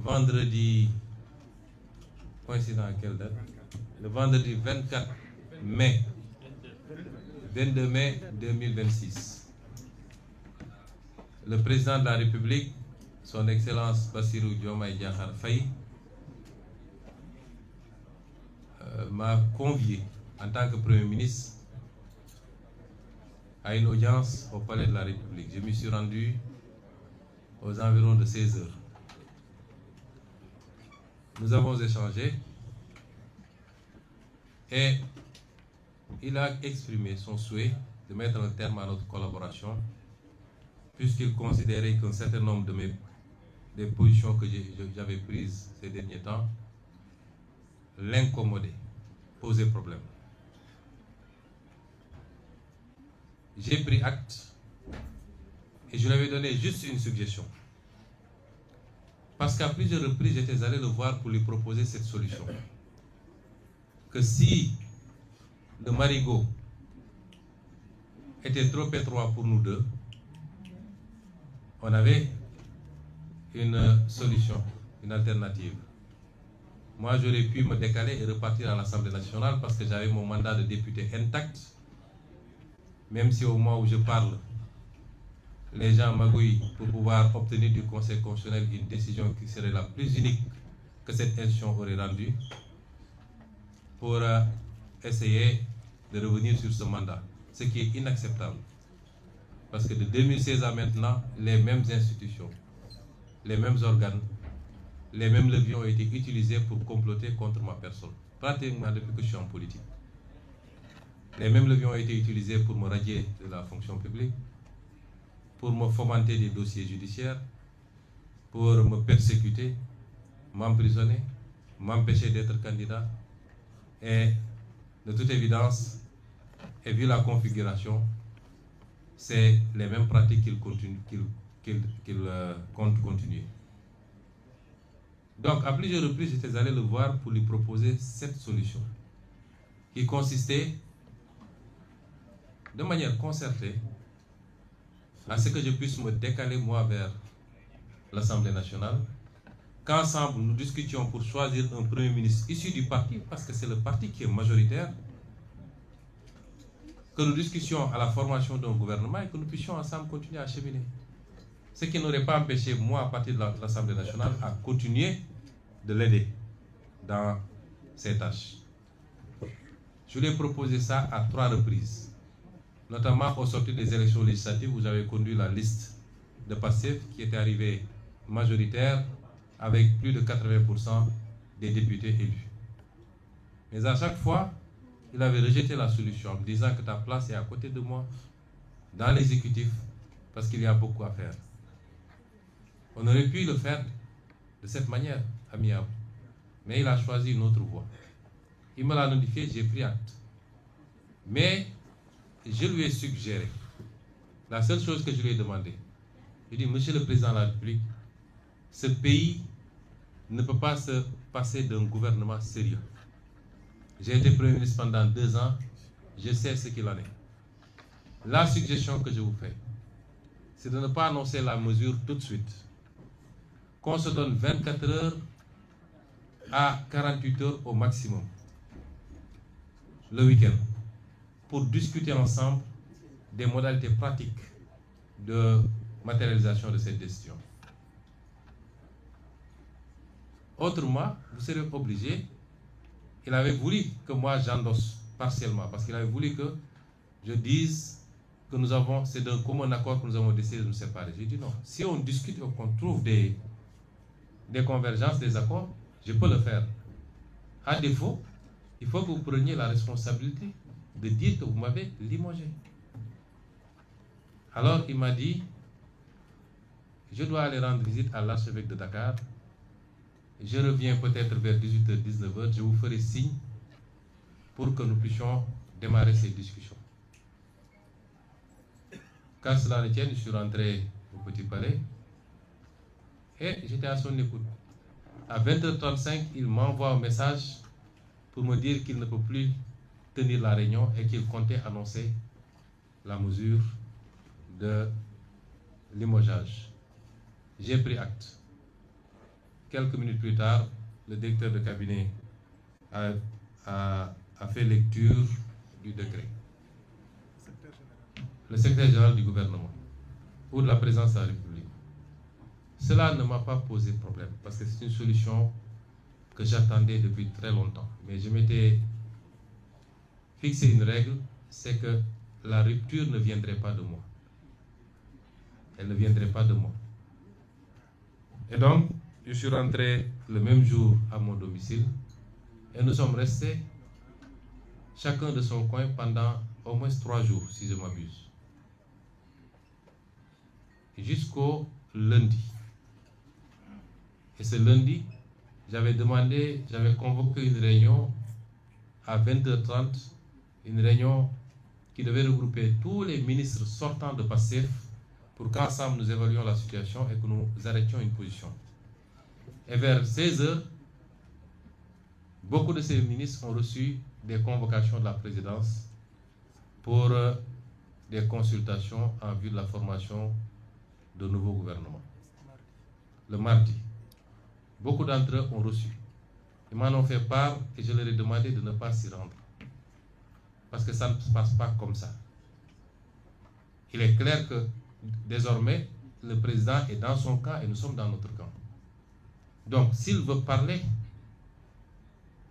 vendredi, coïncidant à quelle date? Le vendredi 24 mai, 22 mai 2026. Le président de la République, son Excellence Bassirou Diomaye Diakhar Faye, m'a convié en tant que Premier ministre à une audience au Palais de la République. Je m'y suis rendu aux environs de 16 heures. Nous avons échangé et il a exprimé son souhait de mettre un terme à notre collaboration puisqu'il considérait qu'un certain nombre des positions que j'avais prises ces derniers temps l'incommodaient, posaient problème. J'ai pris acte et je lui avais donné juste une suggestion. Parce qu'à plusieurs reprises, j'étais allé le voir pour lui proposer cette solution. Que si le marigot était trop étroit pour nous deux, on avait une solution, une alternative. Moi, j'aurais pu me décaler et repartir à l'Assemblée nationale parce que j'avais mon mandat de député intact. Même si au moment où je parle, les gens magouillent pour pouvoir obtenir du Conseil constitutionnel une décision qui serait la plus unique que cette institution aurait rendue pour essayer de revenir sur ce mandat, ce qui est inacceptable. Parce que de 2016 à maintenant, les mêmes institutions, les mêmes organes, les mêmes leviers ont été utilisés pour comploter contre ma personne, pratiquement depuis que je suis en politique. Les mêmes leviers ont été utilisés pour me radier de la fonction publique, pour me fomenter des dossiers judiciaires, pour me persécuter, m'emprisonner, m'empêcher d'être candidat. Et de toute évidence, et vu la configuration, c'est les mêmes pratiques qu'il compte continuer. Donc, à plusieurs reprises, j'étais allé le voir pour lui proposer cette solution, qui consistait, de manière concertée, à ce que je puisse me décaler, moi, vers l'Assemblée nationale, qu'ensemble, nous discutions pour choisir un Premier ministre issu du parti, parce que c'est le parti qui est majoritaire, que nous discutions à la formation d'un gouvernement et que nous puissions ensemble continuer à cheminer. Ce qui n'aurait pas empêché, moi, à partir de l'Assemblée nationale, à continuer de l'aider dans ses tâches. Je lui ai proposé ça à 3 reprises, notamment au sortir des élections législatives où j'avais conduit la liste de PASTEF qui était arrivée majoritaire avec plus de 80% des députés élus. Mais à chaque fois, il avait rejeté la solution en me disant que ta place est à côté de moi, dans l'exécutif, parce qu'il y a beaucoup à faire. On aurait pu le faire de cette manière, amiable, mais il a choisi une autre voie. Il me l'a notifié, j'ai pris acte. Mais je lui ai suggéré, la seule chose que je lui ai demandé, je lui ai dit, Monsieur le Président de la République, ce pays ne peut pas se passer d'un gouvernement sérieux. J'ai été Premier ministre pendant 2 ans, je sais ce qu'il en est. La suggestion que je vous fais, c'est de ne pas annoncer la mesure tout de suite. Qu'on se donne 24 heures à 48 heures au maximum, le week-end, pour discuter ensemble des modalités pratiques de matérialisation de cette décision. Autrement, vous serez obligé. Il avait voulu que moi j'endosse partiellement, parce qu'il avait voulu que je dise que nous avons, c'est d'un commun accord que nous avons décidé de nous séparer. J'ai dit non. Si on discute et qu'on trouve des convergences, des accords, je peux le faire. À défaut, il faut que vous preniez la responsabilité de dire que vous m'avez limogé. Alors il m'a dit, je dois aller rendre visite à l'archevêque de Dakar. Je reviens peut-être vers 18h, 19h, je vous ferai signe pour que nous puissions démarrer ces discussions. Quand cela ne tienne, je suis rentré au Petit Palais et j'étais à son écoute. À 20h35, il m'envoie un message pour me dire qu'il ne peut plus tenir la réunion et qu'il comptait annoncer la mesure de limogeage. J'ai pris acte. quelques minutes plus tard, le directeur de cabinet a fait lecture du décret. Le secrétaire général du gouvernement ou de la présidence de la République. Cela ne m'a pas posé problème parce que c'est une solution que j'attendais depuis très longtemps. Mais je m'étais fixé une règle, c'est que la rupture ne viendrait pas de moi. Elle ne viendrait pas de moi. Et donc, je suis rentré le même jour à mon domicile et nous sommes restés chacun de son coin pendant au moins 3 jours, si je m'abuse. Jusqu'au lundi. Et ce lundi, j'avais convoqué une réunion à 20h30, une réunion qui devait regrouper tous les ministres sortants de PASTEF pour qu'ensemble nous évaluions la situation et que nous arrêtions une position. Et vers 16h, beaucoup de ces ministres ont reçu des convocations de la présidence pour des consultations en vue de la formation de nouveaux gouvernements. Le mardi, beaucoup d'entre eux ont reçu. Ils m'en ont fait part et je leur ai demandé de ne pas s'y rendre. Parce que ça ne se passe pas comme ça. Il est clair que désormais, le président est dans son camp et nous sommes dans notre camp. Donc, s'il veut parler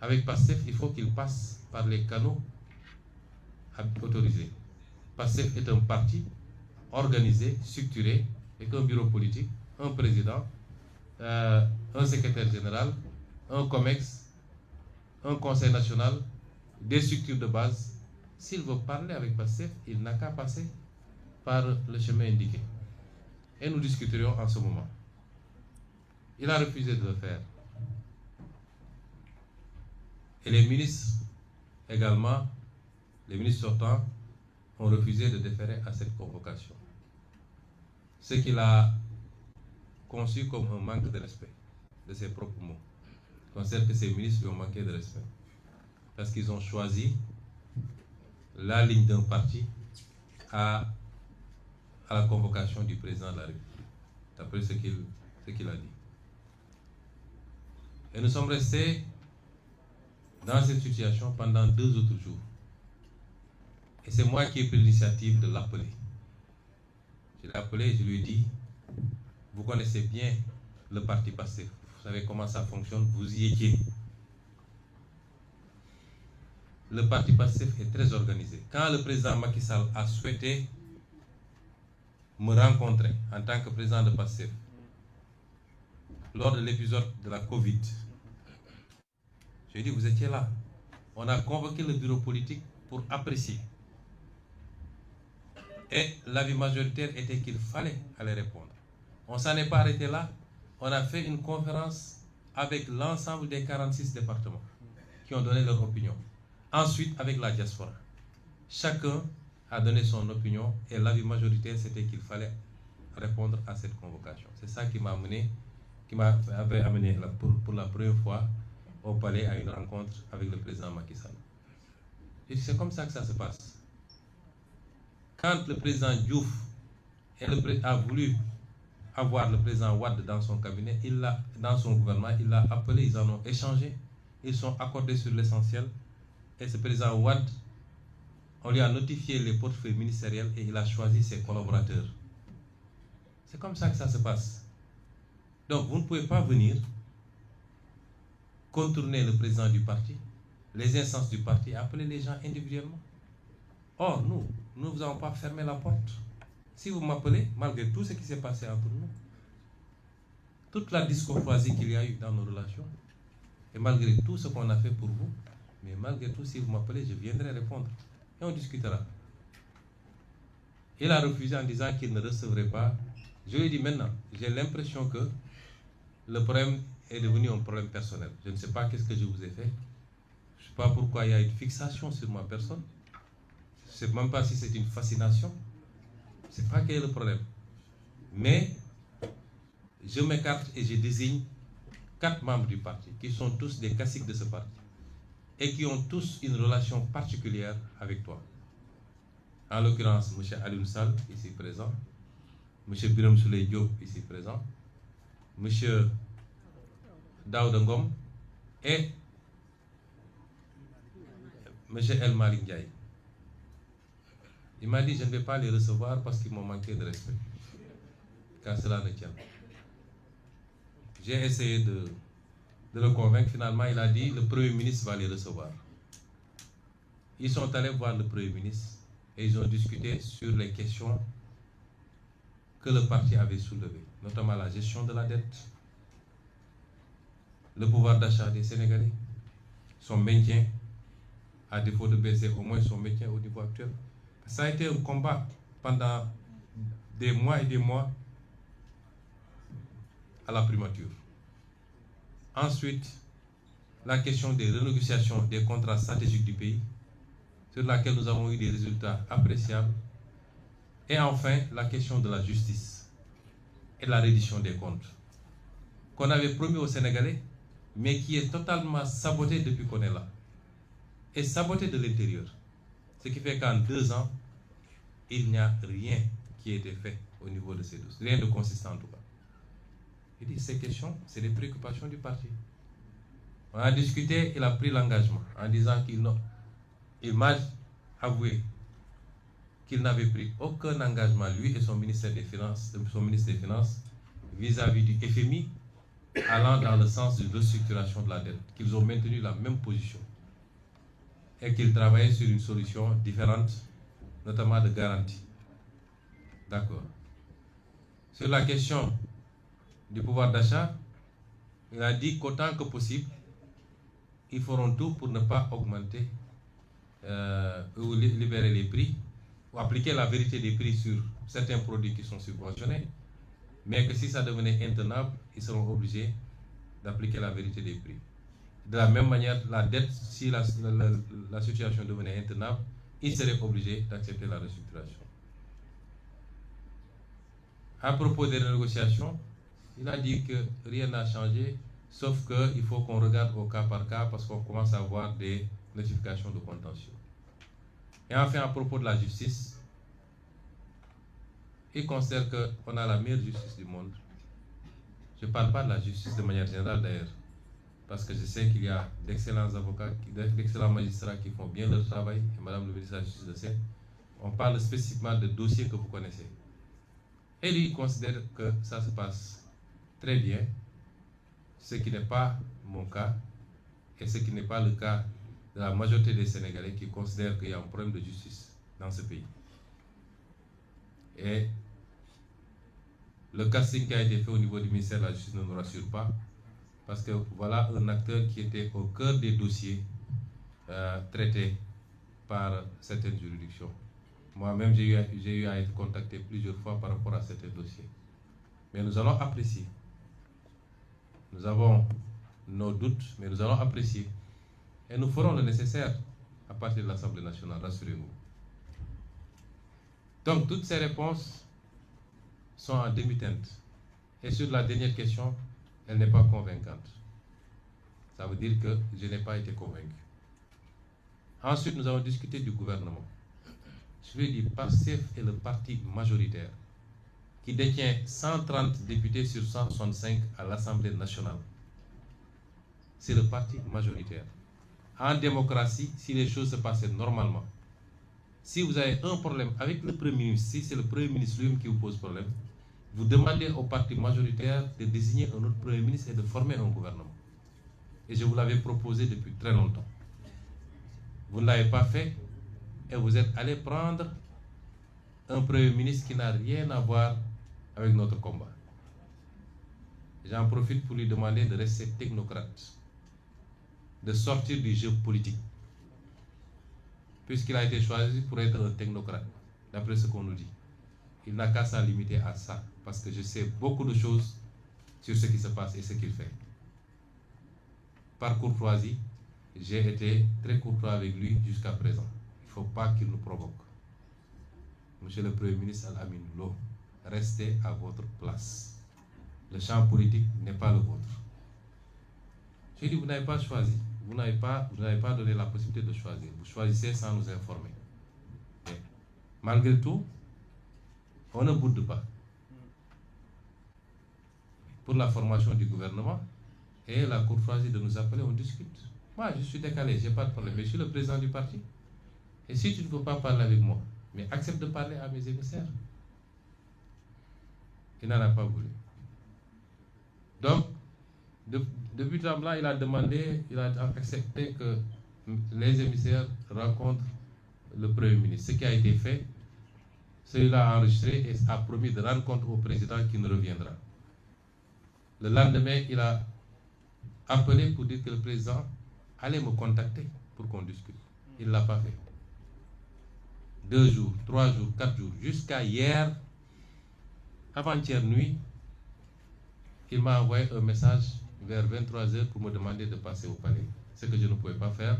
avec PASTEF, il faut qu'il passe par les canaux autorisés. PASTEF est un parti organisé, structuré, avec un bureau politique, un président, un secrétaire général, un COMEX, un conseil national, des structures de base. S'il veut parler avec PASTEF, il n'a qu'à passer par le chemin indiqué. Et nous discuterions en ce moment. Il a refusé de le faire. Et les ministres également, les ministres sortants, ont refusé de déférer à cette convocation. Ce qu'il a conçu comme un manque de respect de ses propres mots. Il considère que ces ministres lui ont manqué de respect. Parce qu'ils ont choisi la ligne d'un parti à la convocation du président de la République, d'après ce qu'il a dit. Et nous sommes restés dans cette situation pendant 2 autres jours. Et c'est moi qui ai pris l'initiative de l'appeler. Je l'ai appelé et je lui ai dit, vous connaissez bien le parti PASTEF, vous savez comment ça fonctionne, vous y étiez. Le parti PASTEF est très organisé. Quand le président Macky Sall a souhaité me rencontrer en tant que président de PASTEF, lors de l'épisode de la Covid, je lui ai dit, vous étiez là. On a convoqué le bureau politique pour apprécier. Et l'avis majoritaire était qu'il fallait aller répondre. On ne s'en est pas arrêté là. On a fait une conférence avec l'ensemble des 46 départements qui ont donné leur opinion. Ensuite, avec la diaspora. Chacun a donné son opinion et l'avis majoritaire, c'était qu'il fallait répondre à cette convocation. C'est ça qui m'avait amené pour la première fois au palais à une rencontre avec le président Macky Sall. Et c'est comme ça que ça se passe. Quand le président Diouf a voulu avoir le président Wade dans son cabinet, dans son gouvernement, il l'a appelé, ils en ont échangé, ils sont accordés sur l'essentiel. Et ce président Wade, on lui a notifié les portefeuilles ministériels et il a choisi ses collaborateurs. C'est comme ça que ça se passe. Donc vous ne pouvez pas venir contourner le président du parti, les instances du parti, et appeler les gens individuellement. Or, nous ne vous avons pas fermé la porte. Si vous m'appelez, malgré tout ce qui s'est passé entre nous, toute la discourtoisie qu'il y a eu dans nos relations, et malgré tout ce qu'on a fait pour vous, mais malgré tout, si vous m'appelez, je viendrai répondre. Et on discutera. Il a refusé en disant qu'il ne recevrait pas. Je lui ai dit maintenant, j'ai l'impression que le problème est devenu un problème personnel. Je ne sais pas qu'est-ce que je vous ai fait. Je ne sais pas pourquoi il y a une fixation sur ma personne. Je ne sais même pas si c'est une fascination. Je ne sais pas quel est le problème. Mais je m'écarte et je désigne 4 membres du parti qui sont tous des caciques de ce parti et qui ont tous une relation particulière avec toi. En l'occurrence, M. Alioune Sall, ici présent, M. Birame Souleye Diop, ici présent, M. Daouda Ngom et M. El Malik Ndiaye. Il m'a dit, je ne vais pas les recevoir parce qu'ils m'ont manqué de respect, car cela ne tient. J'ai essayé de le convaincre. Finalement, il a dit, le Premier ministre va les recevoir. Ils sont allés voir le Premier ministre et ils ont discuté sur les questions que le parti avait soulevées, notamment la gestion de la dette, le pouvoir d'achat des Sénégalais, son maintien, à défaut de baisser au moins son maintien au niveau actuel. Ça a été un combat pendant des mois et des mois à la primature. Ensuite, la question des renégociations des contrats stratégiques du pays, sur laquelle nous avons eu des résultats appréciables. Et enfin, la question de la justice et la reddition des comptes, qu'on avait promis aux Sénégalais, mais qui est totalement sabotée depuis qu'on est là. Et sabotée de l'intérieur. Ce qui fait qu'en 2 ans, il n'y a rien qui a été fait au niveau de ces dossiers. Rien de consistant en tout cas. Il dit, ces questions, c'est des préoccupations du parti. On a discuté, il a pris l'engagement en disant qu'il m'a avoué qu'il n'avait pris aucun engagement, lui et son ministère des Finances, vis-à-vis du FMI, allant dans le sens de restructuration de la dette, qu'ils ont maintenu la même position et qu'ils travaillaient sur une solution différente, notamment de garantie. D'accord. Sur la question du pouvoir d'achat, il a dit qu'autant que possible, ils feront tout pour ne pas augmenter ou libérer les prix, ou appliquer la vérité des prix sur certains produits qui sont subventionnés, mais que si ça devenait intenable, ils seront obligés d'appliquer la vérité des prix. De la même manière, la dette, si la situation devenait intenable, ils seraient obligés d'accepter la restructuration. À propos des négociations, il a dit que rien n'a changé, sauf qu'il faut qu'on regarde au cas par cas parce qu'on commence à avoir des notifications de contentieux. Et enfin, à propos de la justice, il considère qu'on a la meilleure justice du monde. Je ne parle pas de la justice de manière générale d'ailleurs, parce que je sais qu'il y a d'excellents avocats, d'excellents magistrats qui font bien leur travail, et Madame le ministre de la Justice le sait. On parle spécifiquement de dossiers que vous connaissez. Et lui, il considère que ça se passe très bien, ce qui n'est pas mon cas, et ce qui n'est pas le cas de la majorité des Sénégalais qui considèrent qu'il y a un problème de justice dans ce pays. Et le casting qui a été fait au niveau du ministère de la Justice ne nous rassure pas, parce que voilà un acteur qui était au cœur des dossiers traités par certaines juridictions. Moi-même, j'ai eu à être contacté plusieurs fois par rapport à certains dossiers. Mais nous allons apprécier. Nous avons nos doutes, mais nous allons apprécier. Et nous ferons le nécessaire à partir de l'Assemblée nationale, rassurez-vous. Donc, toutes ces réponses sont en demi-teinte. Et sur la dernière question, elle n'est pas convaincante. Ça veut dire que je n'ai pas été convaincu. Ensuite, nous avons discuté du gouvernement. Je lui ai dit, PASTEF est le parti majoritaire qui détient 130 députés sur 165 à l'Assemblée nationale. C'est le parti majoritaire. En démocratie, si les choses se passaient normalement, si vous avez un problème avec le Premier ministre, si c'est le Premier ministre lui-même qui vous pose problème, vous demandez au parti majoritaire de désigner un autre Premier ministre et de former un gouvernement. Et je vous l'avais proposé depuis très longtemps. Vous ne l'avez pas fait et vous êtes allé prendre un Premier ministre qui n'a rien à voir avec notre combat. J'en profite pour lui demander de rester technocrate, de sortir du jeu politique, puisqu'il a été choisi pour être un technocrate, d'après ce qu'on nous dit. Il n'a qu'à s'en limiter à ça, parce que je sais beaucoup de choses sur ce qui se passe et ce qu'il fait. Par courtoisie, j'ai été très courtois avec lui jusqu'à présent. Il ne faut pas qu'il nous provoque. Monsieur le Premier ministre Al-Amin Lo, restez à votre place. Le champ politique n'est pas le vôtre. J'ai dit, vous n'avez pas choisi. Vous n'avez pas donné la possibilité de choisir. Vous choisissez sans nous informer. Mais, malgré tout, on ne boude pas. Pour la formation du gouvernement, et la courtoisie de nous appeler, on discute. Moi, je suis décalé, je n'ai pas de problème, mais je suis le président du parti. Et si tu ne veux pas parler avec moi, mais accepte de parler à mes émissaires. Il n'en a pas voulu. Donc, depuis ce temps-là, il a demandé, il a accepté que les émissaires rencontrent le Premier ministre. Ce qui a été fait, celui-là a enregistré et a promis de rendre compte au président qui ne reviendra. Le lendemain, il a appelé pour dire que le président allait me contacter pour qu'on discute. Il ne l'a pas fait. 2 jours, 3 jours, 4 jours, jusqu'à hier, avant-hier nuit, il m'a envoyé un message vers 23h pour me demander de passer au palais. Ce que je ne pouvais pas faire.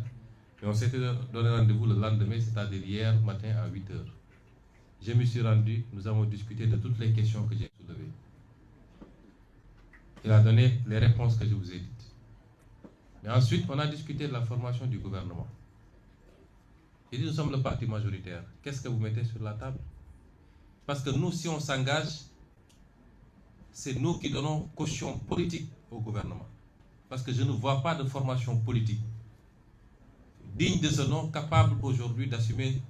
Et on s'était donné rendez-vous le lendemain, c'est-à-dire hier matin à 8h. Je me suis rendu, nous avons discuté de toutes les questions que j'ai soulevées. Il a donné les réponses que je vous ai dites. Mais ensuite, on a discuté de la formation du gouvernement. Il dit, nous sommes le parti majoritaire. Qu'est-ce que vous mettez sur la table? Parce que nous, si on s'engage, c'est nous qui donnons caution politique au gouvernement. Parce que je ne vois pas de formation politique digne de ce nom, capable aujourd'hui d'assumer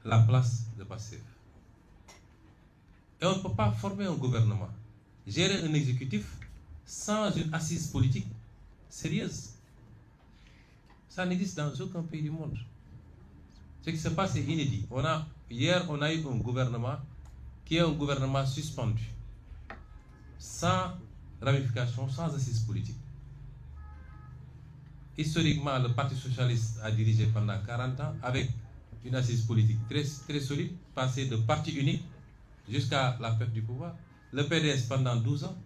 la place de Pastef. Et on ne peut pas former un gouvernement, gérer un exécutif sans une assise politique sérieuse. Ça n'existe dans aucun pays du monde. Ce qui se passe est inédit. Hier, on a eu un gouvernement qui est un gouvernement suspendu, sans ramification, sans assise politique. Historiquement, le Parti socialiste a dirigé pendant 40 ans avec une assise politique très, très solide, passée de parti unique jusqu'à la perte du pouvoir. Le PDS pendant 12 ans,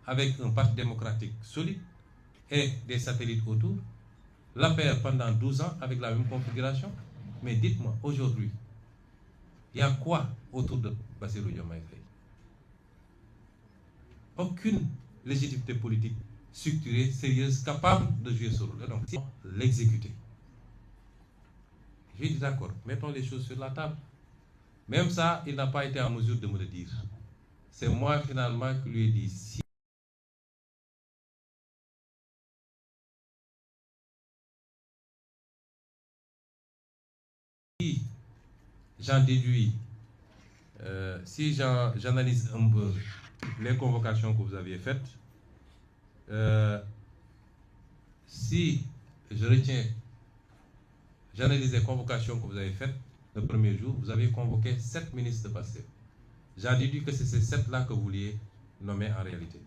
avec un parti démocratique solide et des satellites autour. L'APR pendant 12 ans, avec la même configuration. Mais dites-moi, aujourd'hui, il y a quoi autour de Bassirou Diomaye Faye? Aucune légitimité politique structurée, sérieuse, capable de jouer ce rôle. Donc, l'exécuter. Je dis d'accord, mettons les choses sur la table. Même ça, il n'a pas été en mesure de me le dire. C'est moi finalement qui lui ai dit, si j'en déduis, si j'analyse un peu les convocations que vous aviez faites, si je retiens, j'analyse les convocations que vous avez faites le premier jour, vous avez convoqué 7 ministres de Pastef. J'ai déduit que c'est ces 7-là que vous vouliez nommer en réalité.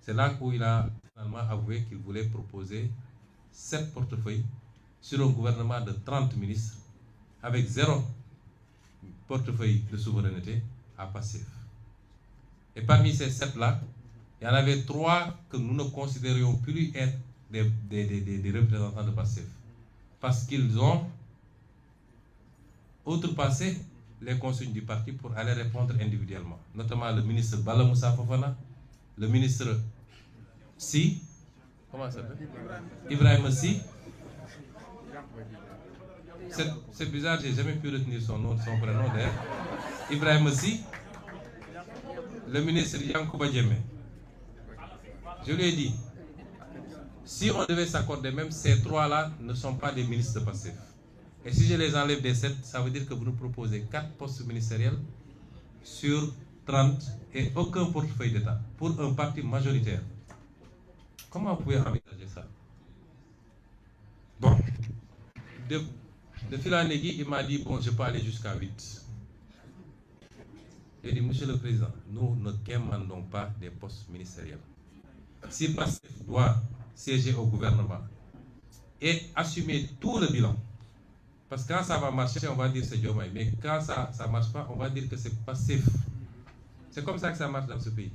C'est là où il a finalement avoué qu'il voulait proposer 7 portefeuilles sur un gouvernement de 30 ministres avec 0 portefeuille de souveraineté à Pastef. Et parmi ces 7-là, il y en avait 3 que nous ne considérions plus être des représentants de Pastef. Parce qu'ils ont outrepassé les consignes du parti pour aller répondre individuellement. Notamment le ministre Bala Moussa Fofana, le ministre Si, comment ça s'appelle? Ibrahim Si. C'est bizarre, j'ai jamais pu retenir son nom, son prénom d'ailleurs. Ibrahim Si, le ministre Yankouba Diémé. Je lui ai dit, si on devait s'accorder, même ces 3-là ne sont pas des ministres de Pastef. Et si je les enlève des 7, ça veut dire que vous nous proposez 4 postes ministériels sur 30 et aucun portefeuille d'État pour un parti majoritaire. Comment vous pouvez envisager ça? Bon, de fil en aiguille, il m'a dit, bon, je peux aller jusqu'à 8. J'ai dit, monsieur le président, nous ne demandons pas des postes ministériels. Si Pastef doit siéger au gouvernement et assumer tout le bilan, parce que quand ça va marcher, on va dire c'est Diomaye, mais quand ça ne marche pas, on va dire que c'est Pastef. C'est comme ça que ça marche dans ce pays.